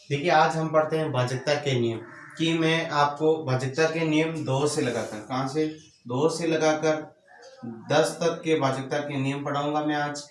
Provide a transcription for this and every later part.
देखिए आज हम पढ़ते हैं भाजकता के नियम। कि मैं आपको भाजकता के नियम 2 से लगाकर, कहाँ से 2 से लगाकर 10 तक के भाजकता के नियम पढ़ाऊंगा मैं आज।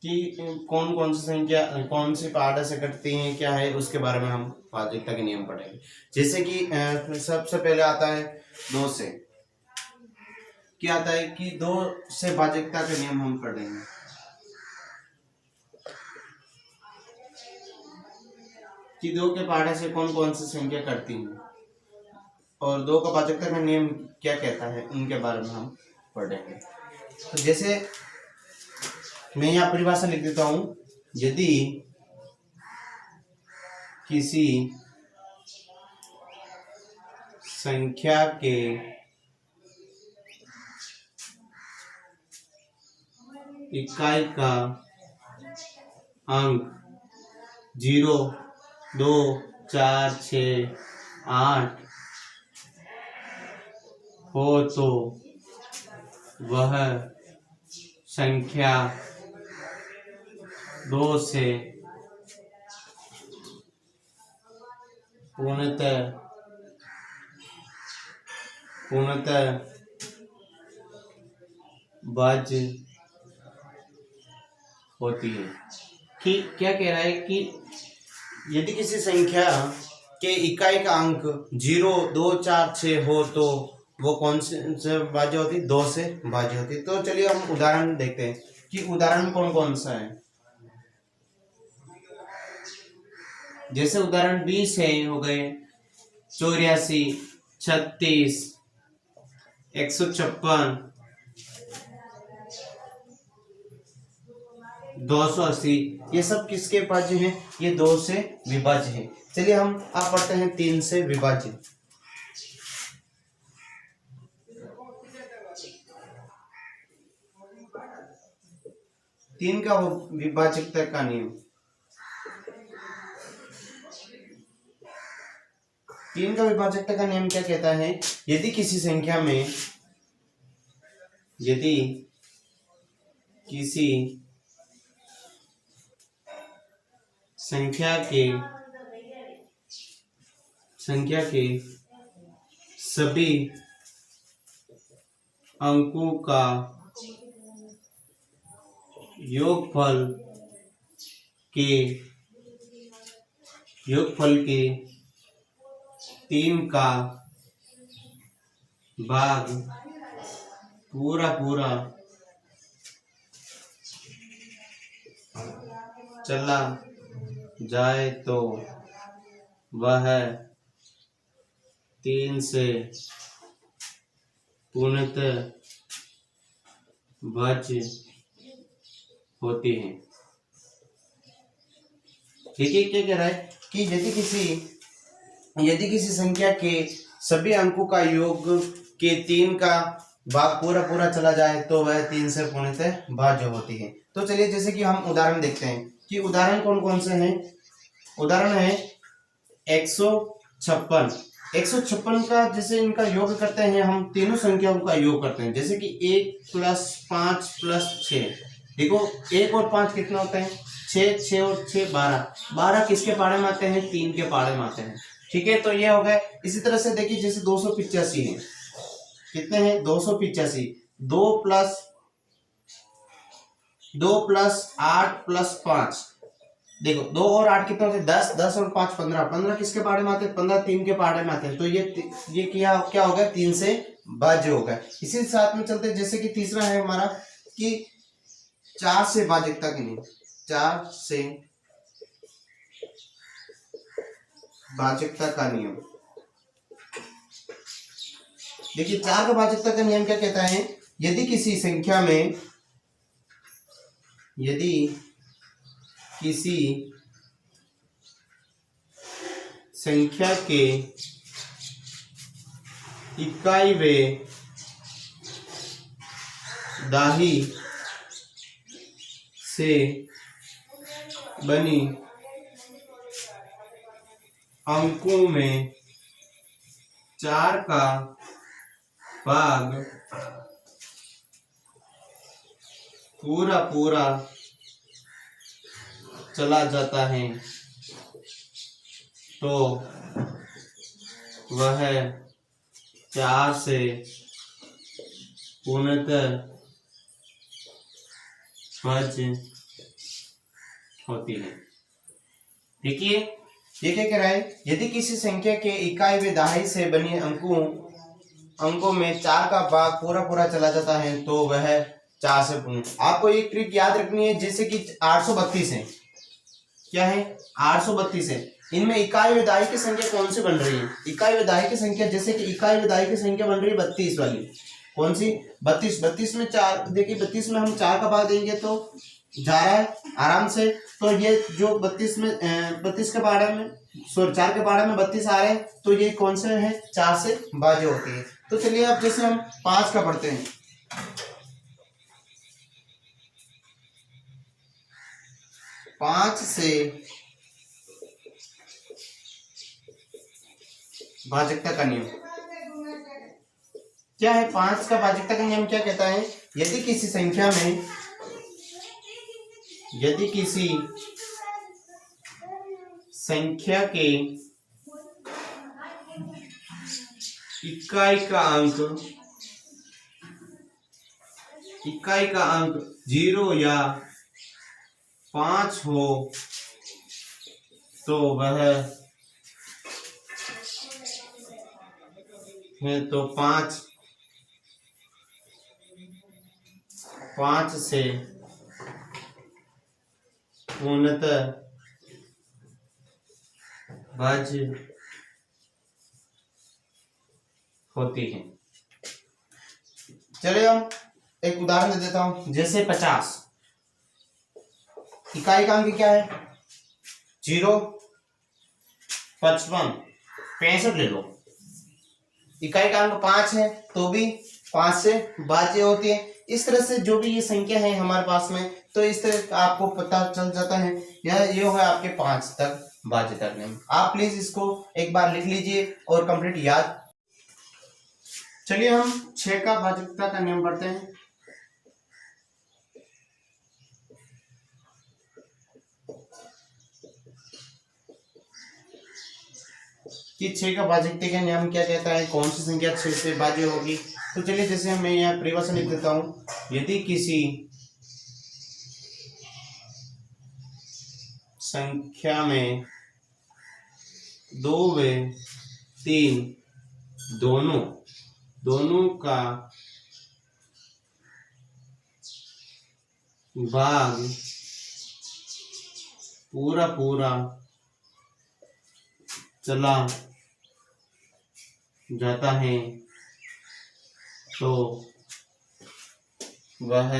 कि कौन कौन सी संख्या कौन सी पाठ से कटती हैं, क्या है उसके बारे में हम भाजकता के नियम पढ़ेंगे। जैसे कि सबसे पहले आता है 2 से। क्या आता है कि 2 से भाजकता के नियम हम पढ़ेंगे। कि 2 के पहाड़े से कौन कौन सी संख्या करती हैं और 2 का भाजकता का नियम क्या कहता है, उनके बारे में हम पढ़ेंगे। तो जैसे मैं यहाँ परिभाषा लिख देता हूं। यदि किसी संख्या के इकाई का अंक 0, 2, 4, 6, 8 हो तो वह संख्या 2 से पूर्णतः भाज्य होती है। कि क्या कह रहा है कि यदि किसी संख्या के इकाई का अंक 0, 2, 4, 6 हो तो वो कौन से भाज्य होती, 2 से भाज्य होती। तो चलिए हम उदाहरण देखते हैं कि उदाहरण कौन कौन सा है। जैसे उदाहरण 20 है, हो गए 84, 36, 156, 280, ये सब किसके भाज्य हैं? ये 2 से विभाज्य है। चलिए हम आप पढ़ते हैं 3 से विभाज्य। तीन का विभाजकता का नियम। 3 का विभाजकता का नियम क्या कहता है? यदि किसी संख्या के सभी अंकों का योगफल के 3 का भाग पूरा चला जाए तो वह 3 से पूर्णतः भाज्य होती है। देखिए क्या कह रहा है कि यदि किसी संख्या के सभी अंकों का योग के 3 का भाग पूरा चला जाए तो वह 3 से पूर्णतः भाज्य होती है। तो चलिए जैसे कि हम उदाहरण देखते हैं कि उदाहरण कौन कौन से हैं। उदाहरण है 156 का जैसे इनका योग करते हैं, हम तीनों संख्याओं का योग करते हैं। जैसे कि 1 + 5 + 6, देखो 1 और 5 कितना होता है? 6, 6 और 6 12 किसके पाड़े में आते हैं? 3 के पाड़े में आते हैं। ठीक है, तो ये हो गए। इसी तरह से देखिए जैसे 285 है, कितने हैं? 285, 2 + 8 + 5, देखो 2 और 8 कितना होते हैं? 10, 10 और 5 15 किसके पाड़े में आते हैं? 15 3 के पाड़े में आते हैं। तो ये क्या हो गया? 3 से भाज्य हो गया। इसी साथ में चलते जैसे कि तीसरा है हमारा कि 4 से भाजकता के नियम। 4 से भाजकता का नियम। देखिए 4 का भाजकता का नियम क्या कहता है? यदि किसी संख्या के इकाई व दाही से बनी अंकों में 4 का भाग पूरा पूरा चला जाता है तो वह 4 से पूर्णतः भाज्य होती है। देखिए ये क्या कह रहा है, यदि किसी संख्या के इकाई व दहाई से बने अंकों में 4 का भाग पूरा पूरा चला जाता है तो वह 4 से पूर्ण। आपको एक ट्रिक याद रखनी है, जैसे कि 832 है, क्या है 832 है, इनमें इकाई व दहाई की संख्या कौन सी बन रही है? इकाई व दहाई की संख्या, जैसे कि इकाई व दहाई की संख्या बन रही है 32 वाली, कौन सी 32। 32 में 4, देखिए 32 में हम 4 का भाग देंगे तो जा रहा है आराम से, तो ये जो 32 में 32 के बारे में सॉरी 4 के बारे में 32 आ रहे हैं तो ये कौन से है 4 से भाज्य होती है। तो चलिए अब जैसे हम 5 का पढ़ते हैं, 5 से भाजकता का नियम क्या है? 5 का भाजकता का नियम क्या कहता है? यदि किसी संख्या के इकाई का अंक 0 या 5 हो तो वह है तो 5 से पूर्णतः भाज्य होती है। चलिए हम एक उदाहरण दे देता हूं, जैसे 50 इकाई का अंक क्या है 0, 55, 65 ले लो। इकाई का अंक 5 है तो भी 5 से भाज्य होती है। इस तरह से जो भी ये संख्या है हमारे पास में, तो इस तरह आपको पता चल जाता है ये है आपके 5 तक भाज्यता का नियम। आप प्लीज इसको एक बार लिख लीजिए और कंप्लीट याद। चलिए हम 6 का भाज्यता का नियम पढ़ते हैं। कि 6 का भाज्यता का नियम क्या कहता है, कौन सी संख्या 6 से भाज्य होगी। तो चलिए जैसे मैं यहाँ परिभाषा लिख देता हूं, यदि किसी संख्या में 2 व 3 दोनों का भाग पूरा पूरा चला जाता है तो वह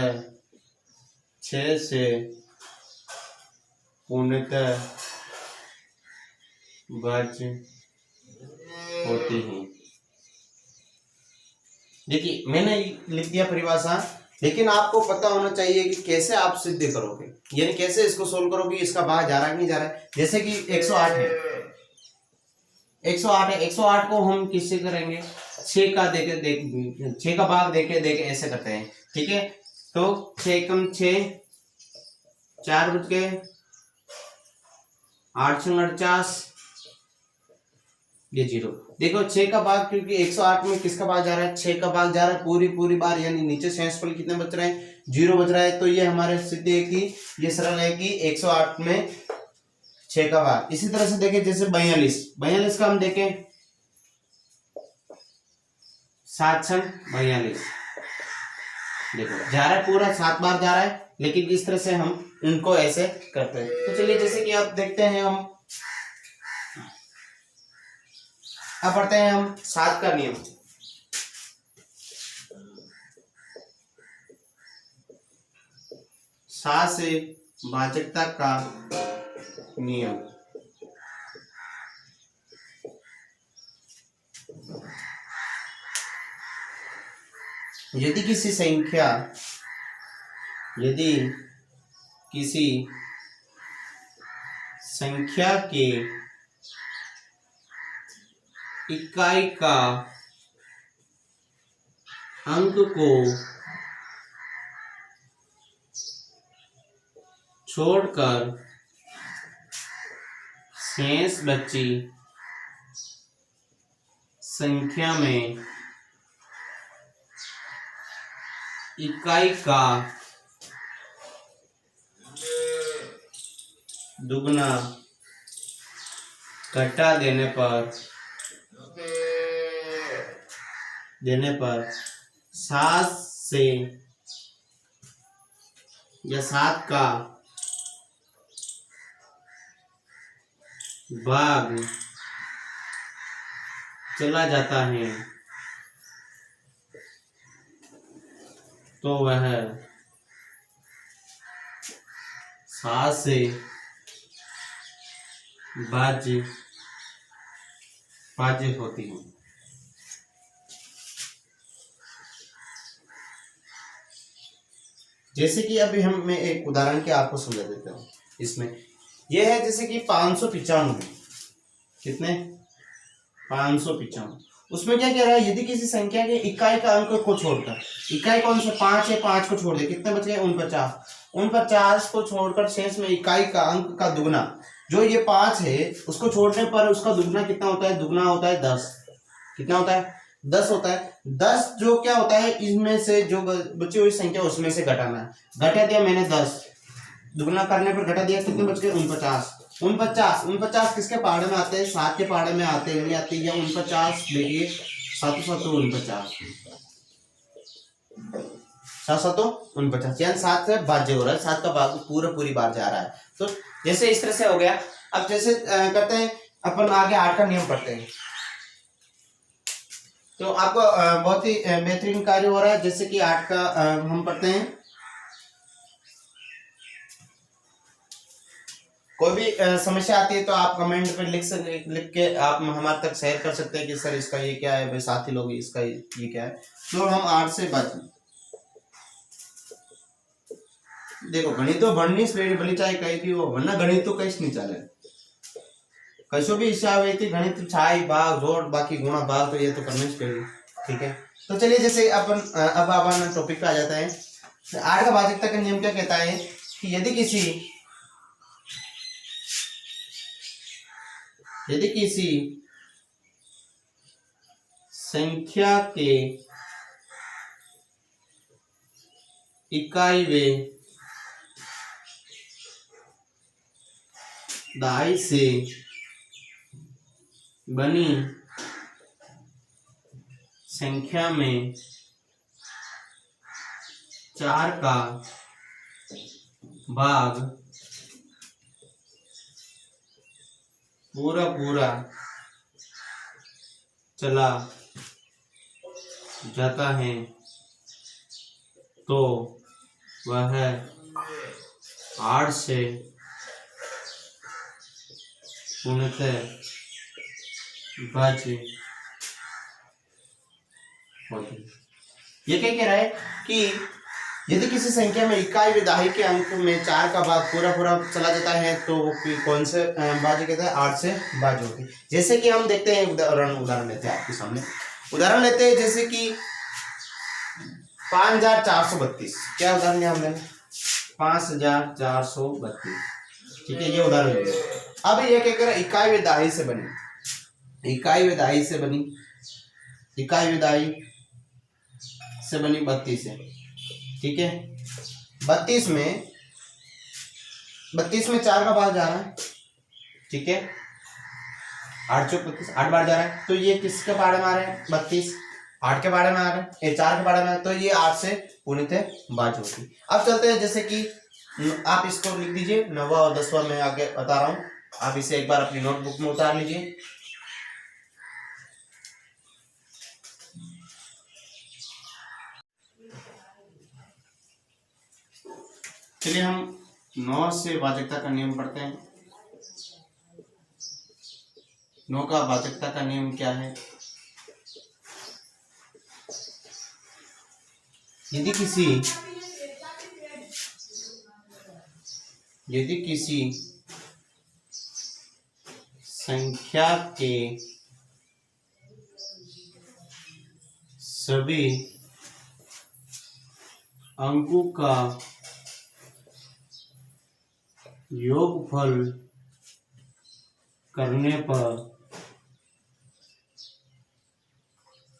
6 से पूर्णतः भाज्य होती है। देखिए मैंने लिख दिया परिभाषा, लेकिन आपको पता होना चाहिए कि कैसे आप सिद्ध करोगे, यानी कैसे इसको सोल्व करोगे, इसका भाग जा रहा है कि नहीं जा रहा है। जैसे कि 108 है, 108 को हम किससे करेंगे 6 का देके 6 का भाग देके ऐसे करते हैं, ठीक है। तो 6 कम 6, 4 बज गए, 8 6 49, ये 0। देखो 6 का भाग, क्योंकि 108 में किसका भाग जा रहा है 6 का भाग जा रहा है पूरी बार, यानी नीचे शेषफल कितने बच रहे हैं 0 बच रहा है। तो ये हमारे सिद्ध है कि ये सरल है कि 108 में 6 का भाग। इसी तरह से देखें जैसे 42 का हम देखें 7 6 42, देखो जा रहा है पूरा 7 बार जा रहा है, लेकिन इस तरह से हम इनको ऐसे करते हैं। तो चलिए जैसे कि आप देखते हैं, हम अब पढ़ते हैं हम 7 का नियम। सात से भाजकता का नियम। यदि किसी संख्या के इकाई का अंक को छोड़कर शेष बची संख्या में इकाई का दुगना घटा देने पर 7 से या 7 का भाग चला जाता है तो वह 7 से भाज्य होती है। जैसे कि अभी मैं एक उदाहरण के आपको समझा देता हूँ। इसमें यह है जैसे कि 595, कितने 595, उसमें क्या कह रहा है, यदि किसी संख्या के इकाई का अंक को छोड़कर, इकाई कौन सा 5 है, 5 को छोड़ दे, कितने बच गए 49 को छोड़कर शेष में इकाई का अंक का दुगना, जो ये 5 है उसको छोड़ने पर उसका दुगना कितना होता है, दुगना होता है 10, कितना होता है 10 होता है। 10 जो क्या होता है, इसमें से जो बची हुई संख्या उसमें से घटाना है, घटा दिया मैंने 10, दुगना करने पर घटा दिया, कितने बच गए 49 किसके पहाड़े में आते हैं, 7 के पहाड़े में आते हैं, आते हैं 49, देखिए 7 यानी 7 से भाज्य हो रहा है, 7 का भाग पूरी बार जा रहा है। तो जैसे इस तरह से हो गया। अब जैसे करते हैं अपन आगे 8 का नियम पढ़ते हैं, तो आपको बहुत ही बेहतरीन कार्य हो रहा है। जैसे कि 8 का हम पढ़ते हैं, कोई भी समस्या आती है तो आप कमेंट पे लिख के आप हमारे तक शेयर कर सकते हैं कि सर इसका ये क्या है, भाई साथी लोग इसका ये क्या है। तो हम 8 से देखो गणित तो बढ़नी भली चाहे कहीं भी हो, वरना गणित तो कहीं नहीं चले, कैसो भी हिसाब है थी गणित छाई भाग जोड़ बाकी गुणा भाग, तो ये तो करना ही पड़ेगी, ठीक है। तो चलिए जैसे अपन अब अपन टॉपिक पे आ जाता है। 8 का भाजकता का नियम क्या कहता है कि यदि किसी संख्या के इकाई वे दहाई से बनी संख्या में 4 का भाग पूरा चला जाता है तो वह 8 से पूर्णतः भाज्य होती है। ये क्या कह रहा है कि यदि किसी संख्या में इकाई व दहाई के अंक में 4 का भाग पूरा चला जाता है तो वो कौन से भाज्य कहते हैं, 8 से भाज्य होती है। जैसे कि हम देखते हैं उदाहरण लेते हैं आपके सामने, उदाहरण लेते हैं जैसे कि 5432, क्या उदाहरण लिया हमने 5432, ठीक है, ये उदाहरण ले लिया। अब ये क्या कर इकाई व दहाई से बनी, इकाई व दहाई से बनी 32 है, ठीक है। 32 में 4 का भाग जा रहा है, ठीक है, 8 चौक 32, 8 बार जा रहा है, तो ये किसके बारे में आ रहे हैं 32, 8 के बारे में आ रहे हैं, ये 4 के बारे में, तो ये 8 से पूर्णतः भाज्य होती। अब चलते हैं जैसे कि आप इसको लिख दीजिए, 9वां और 10वां मैं आगे बता रहा हूं, आप इसे एक बार अपनी नोटबुक में उतार लीजिए। चलिए हम 9 से भाजकता का नियम पढ़ते हैं। 9 का भाजकता का नियम क्या है, यदि किसी संख्या के सभी अंकों का योगफल करने पर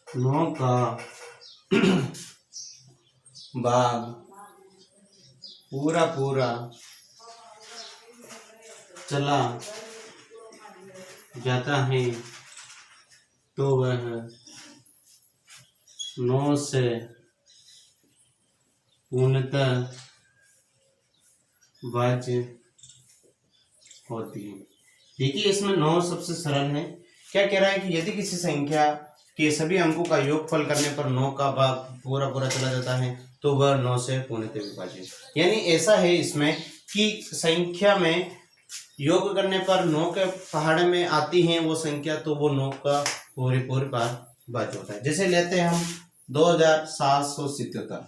9 का भाग पूरा पूरा चला जाता है तो वह 9 से पूर्णतः भाज्य होती है। देखिए इसमें 9 सबसे सरल है। क्या कह रहा है कि यदि किसी संख्या के सभी अंकों का योगफल करने पर 9 का भाग पूरा पूरा चला जाता है तो वह 9 से पूर्णतः विभाजित। यानी ऐसा है इसमें कि संख्या में योग करने पर 9 के पहाड़े में आती है वो संख्या, तो वो 9 का पूरे बार भाज्य होता है। जैसे लेते हैं हम 2777,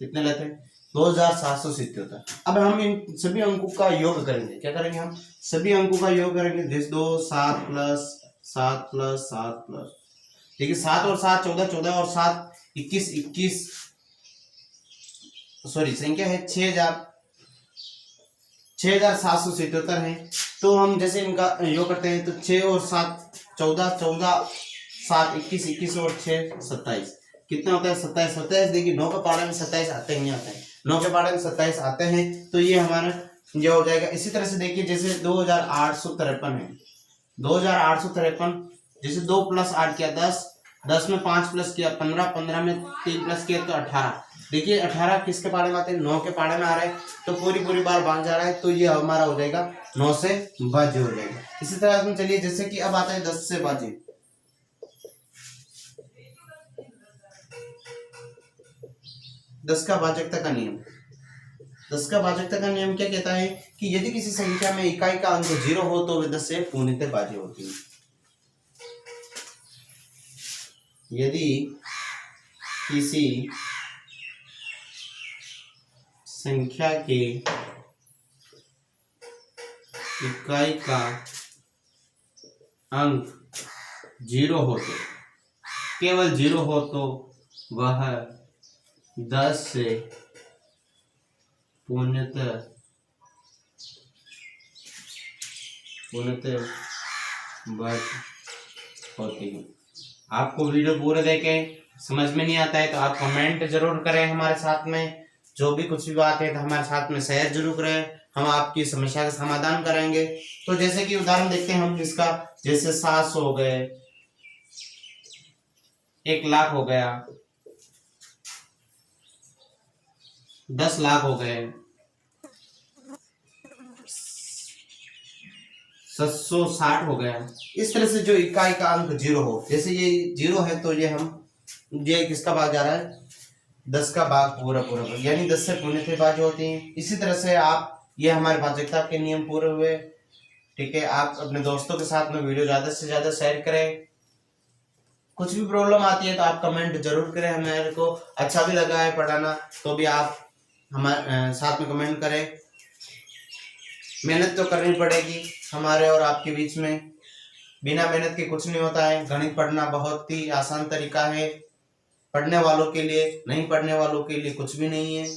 कितने लेते हैं 2777। अब हम इन सभी अंकों का योग करेंगे। क्या करेंगे हम सभी अंकों का योग करेंगे। जैसे 2 7 प्लस 7 प्लस 7 प्लस, देखिए 7 और 7 14, 14 और 7 21, 21 सॉरी संख्या है 6777 है। तो हम जैसे इनका योग करते हैं तो 6 और 7 14, 14 7 21, 21 और 6 27, कितना होता है 27। 27 देखिए 9 के पहाड़े में 27 आते हैं, नहीं आते हैं 9 के पहाड़े में 27 आते हैं, तो ये हमारा ये हो जाएगा। इसी तरह से देखिए जैसे 2853 है, 2853 जैसे 2 प्लस 8 किया 10, 10 में 5 प्लस किया 15, 15 में 3 प्लस किया तो 18। देखिए 18 किसके पाड़े में आते हैं 9 के पाड़े में आ रहा है, तो पूरी बार भाग जा रहा है, तो ये हमारा हो जाएगा 9 से भाज्य हो जाएगा। इसी तरह हम चलिए जैसे कि अब आता है 10 से भाज्य। 10 का भाजकता का नियम। 10 का भाजकता का नियम क्या कहता है कि यदि किसी संख्या में इकाई का अंक 0 हो तो वे 10 से पूर्णतः भाज्य होती है। यदि किसी संख्या के इकाई का अंक 0 हो तो, केवल 0 हो तो वह 10 से पूर्णतः भाज्य होती है। आपको वीडियो पूरे देखें, समझ में नहीं आता है तो आप कमेंट जरूर करें हमारे साथ में, जो भी कुछ भी बात है तो हमारे साथ में शेयर जरूर करें, हम आपकी समस्या का समाधान करेंगे। तो जैसे कि उदाहरण देखते हैं हम इसका, जैसे 700 हो गए, 1 लाख हो गया, 10 लाख हो गए, 760 हो गया। इस तरह से जो इकाई का अंक 0 हो, जैसे ये 0 है तो ये किसका भाग जा रहा है 10 का भाग पूरा यानी 10 से पूर्णतः भाज्य होती है। इसी तरह से आप ये हमारे भाजकता के नियम पूरे हुए। ठीक है, आप अपने दोस्तों के साथ में वीडियो ज्यादा से ज्यादा शेयर करें। कुछ भी प्रॉब्लम आती है तो आप कमेंट जरूर करें, हमारे को अच्छा भी लगा है पढ़ाना तो भी आप हमारे साथ में कमेंट करें। मेहनत तो करनी पड़ेगी हमारे और आपके बीच में, बिना मेहनत के कुछ नहीं होता है। गणित पढ़ना बहुत ही आसान तरीका है, पढ़ने वालों के लिए, नहीं पढ़ने वालों के लिए कुछ भी नहीं है।